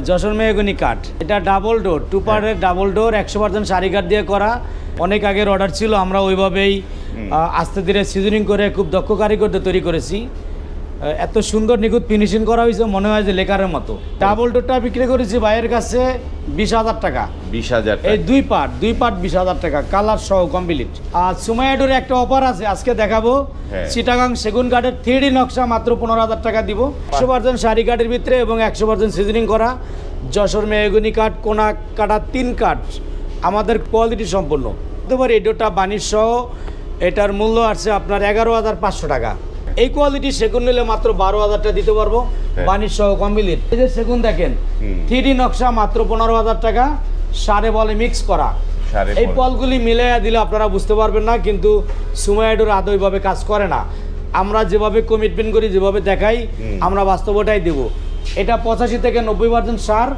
Jessore mahogany কাঠ, এটা double door, 2 পার্টের ডাবল ডোর, 100% সারি কাঠ দিয়ে করা। অনেক আগের অর্ডার ছিল, আমরা ওইভাবেই আস্তে ধীরে সিজনিং করে খুব দক্ষ কারিগরদের তৈরি করেছি। এত সুন্দর নিখুঁত ফিনিশিং করা হয়েছে, মনে হয় যে লেকারের মতো। ডাবল ডোরটা বিক্রি করেছি ভাইয়ের কাছে 20,000 টাকা। 20,000 এই দুই পার্ট 20,000 টাকা, কালার সহ কমপ্লিট। আর সুমাইয়া ডোরে একটা অফার আছে, আজকে দেখাবো। চিটাগাং সেগুন কাঠের 3D নকশা মাত্র 15,000 টাকা দিব। 100% সারি কাঠের ভিতরে এবং 100% সিজনিং করা। যশোর মেহগনি কাঠ, কোনা কাটা 3 কাঠ, আমাদের কোয়ালিটি সম্পূর্ণ। তোমার এই ডোরটা বানিশ সহ, এটার মূল্য আসছে আপনার 11,500 টাকা। এই কোয়ালিটি সেগুন নিলে মাত্র 12,000 টাকা দিতে পারবো, বানিশ সহ কমপ্লিট। এই যে সেগুন দেখেন 3D নকশা মাত্র 15,000 টাকা, সারে বলে মিক্স করা। এই পলগুলি মিলাইয়া দিলে আপনারা বুঝতে পারবেন না, কিন্তু সুমাইয়া ডোর আদৌ ওইভাবে কাজ করে না। আমরা যেভাবে কমিটমেন্ট করি, যেভাবে দেখাই, আমরা বাস্তবটাই দেব। এটা 85 থেকে 90% সার।